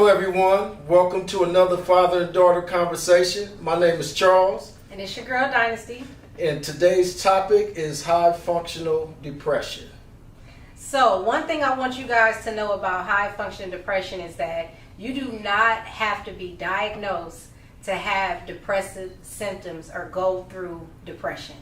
Hello everyone, welcome to another father and daughter conversation. My name is Charles. And it's your girl Dynasty. And today's topic is high functional depression. So one thing I want you guys to know about high functioning depression is that you do not have to be diagnosed to have depressive symptoms or go through depression.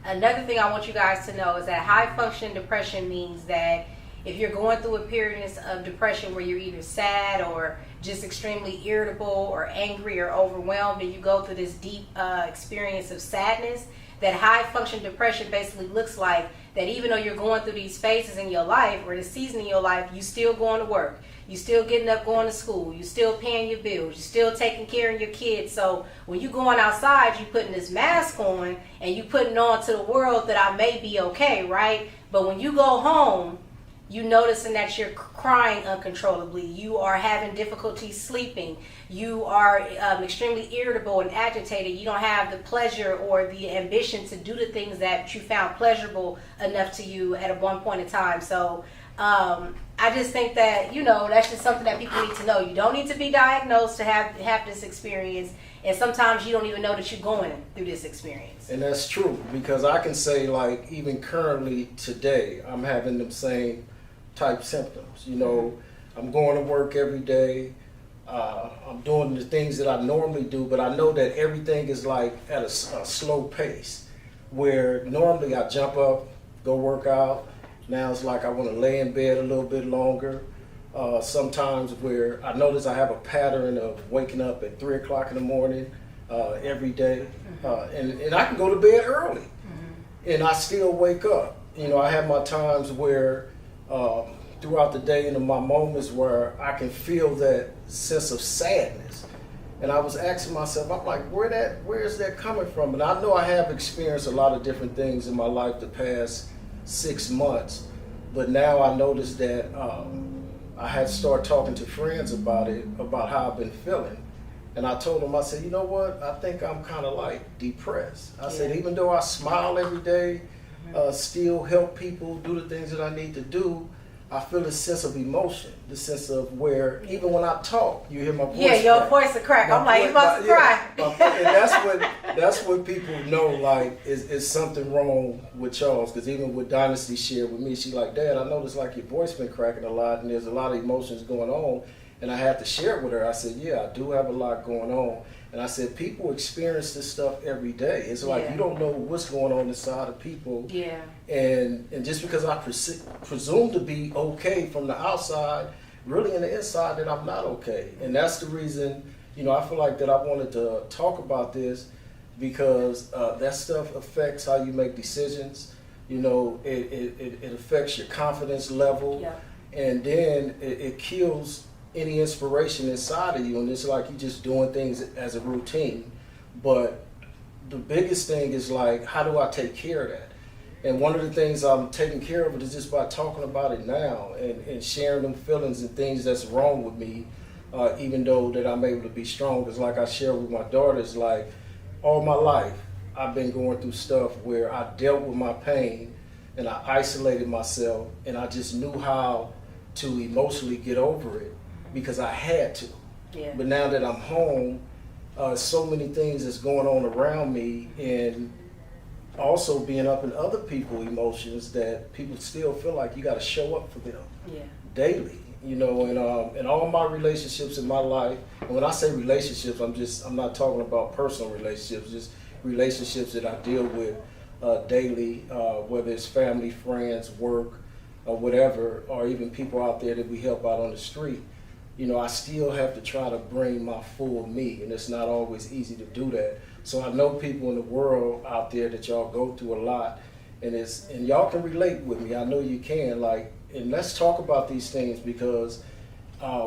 Another thing I want you guys to know is that high functioning depression means that if you're going through a period of depression where you're either sad or just extremely irritable or angry or overwhelmed, and you go through this deep experience of sadness, that high functioning depression basically looks like that even though you're going through these phases in your life or the season in your life, you still going to work, you still getting up going to school, you still paying your bills, you still taking care of your kids. So when you going outside, you putting this mask on and you putting on to the world that I may be okay, right? But when you go home, you noticing that you're crying uncontrollably, you are having difficulty sleeping, you are extremely irritable and agitated, you don't have the pleasure or the ambition to do the things that you found pleasurable enough to you at a one point in time. So I just think that, that's just something that people need to know. You don't need to be diagnosed to have this experience, and sometimes you don't even know that you're going through this experience. And that's true, because I can say, like, even currently today, I'm having the same type symptoms. I'm going to work every day. I'm doing the things that I normally do, but I know that everything is like at a slow pace, where normally I jump up, go work out. Now it's like I want to lay in bed a little bit longer. Sometimes where I notice I have a pattern of waking up at 3 o'clock in the morning every day, and I can go to bed early, and I still wake up. I have my times where throughout the day and in my moments where I can feel that sense of sadness. And I was asking myself, I'm like, where is that coming from? And I know I have experienced a lot of different things in my life the past 6 months, but now I noticed that I had to start talking to friends about how I've been feeling. And I told them, I said, you know what? I think I'm kind of like depressed. I said, even though I smile every day, still help people do the things that I need to do, I feel a sense of emotion, the sense of where even when I talk, you hear my voice. Yeah, your voice will crack. I'm like, you about to cry. And that's what people know, like, is something wrong with Charles. Because even with Dynasty shared with me, she like, Dad, I noticed like your voice been cracking a lot, and there's a lot of emotions going on. And I had to share it with her. I said, yeah, I do have a lot going on. And I said, people experience this stuff every day. It's like you don't know what's going on inside of people. Yeah. And just because I presume to be okay from the outside, really in the inside that I'm not okay. And that's the reason, I feel like that I wanted to talk about this, because that stuff affects how you make decisions. It affects your confidence level. Yeah. And then it kills any inspiration inside of you, and it's like you're just doing things as a routine. But the biggest thing is like, how do I take care of that? And one of the things I'm taking care of it is just by talking about it now and sharing them feelings and things that's wrong with me, even though that I'm able to be strong. Because like I share with my daughters, like all my life I've been going through stuff where I dealt with my pain and I isolated myself, and I just knew how to emotionally get over it because I had to. Yeah. But now that I'm home, so many things that's going on around me, and also being up in other people's emotions, that people still feel like you got to show up for them daily. And all my relationships in my life, and when I say relationships, I'm not talking about personal relationships, just relationships that I deal with daily, whether it's family, friends, work, or whatever, or even people out there that we help out on the street. I still have to try to bring my full me, and it's not always easy to do that. So I know people in the world out there that y'all go through a lot, and y'all can relate with me. I know you can. And let's talk about these things, because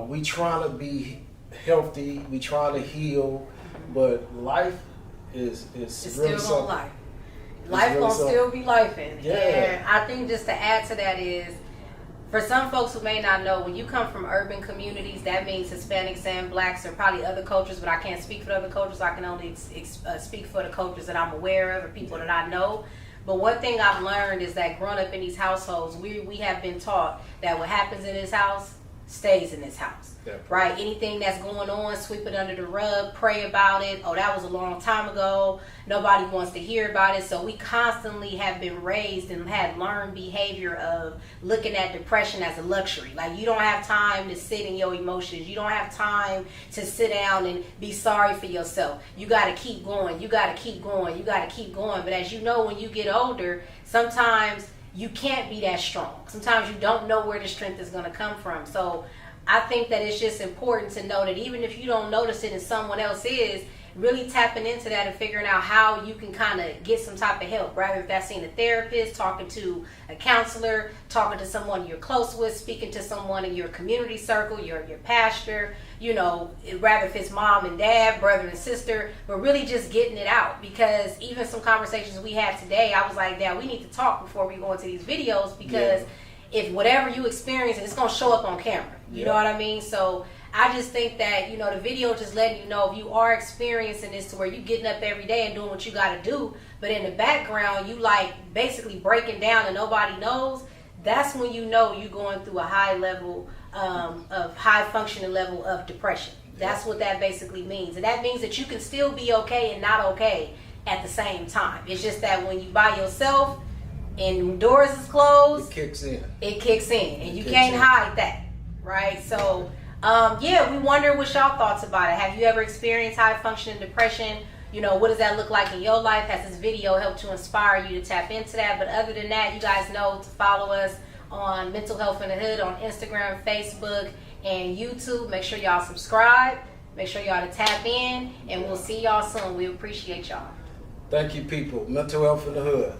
we trying to be healthy, we trying to heal, but life is it's really still something. gonna life. Life gonna still be lifing. Yeah. And I think just to add to that is, for some folks who may not know, when you come from urban communities, that means Hispanics and Blacks, or probably other cultures, but I can't speak for the other cultures. I can only speak for the cultures that I'm aware of or people that I know. But one thing I've learned is that growing up in these households, we have been taught that what happens in this house stays in this house. Yeah. Right? Anything that's going on, sweep it under the rug, pray about it. Oh, that was a long time ago. Nobody wants to hear about it. So we constantly have been raised and had learned behavior of looking at depression as a luxury. Like, you don't have time to sit in your emotions. You don't have time to sit down and be sorry for yourself. You got to keep going. You got to keep going. You got to keep going. But as you know, when you get older, sometimes you can't be that strong. Sometimes you don't know where the strength is going to come from. So I think that it's just important to know that even if you don't notice it and someone else is, really tapping into that and figuring out how you can kind of get some type of help, right? If that's seeing a therapist, talking to a counselor, talking to someone you're close with, speaking to someone in your community circle, your pastor, you know, rather if it's mom and dad, brother and sister, but really just getting it out. Because even some conversations we had today, I was like, Dad, we need to talk before we go into these videos, because if whatever you experience, it's going to show up on camera. You know what I mean? So I just think that, you know, the video just letting you know if you are experiencing this to where you getting up every day and doing what you got to do, but in the background you like basically breaking down and nobody knows, that's when you know you're going through a high level of high functioning level of depression. That's what that basically means. And that means that you can still be okay and not okay at the same time. It's just that when you by yourself and doors is closed, it kicks in. It kicks in, and you can't hide that, right? So we wonder what y'all thoughts about it. Have you ever experienced high functioning depression? You know, what does that look like in your life? Has this video helped to inspire you to tap into that? But other than that, you guys know to follow us on Mental Health in the Hood on Instagram, Facebook, and YouTube. Make sure y'all subscribe. Make sure y'all to tap in, and we'll see y'all soon. We appreciate y'all. Thank you, people. Mental Health in the Hood.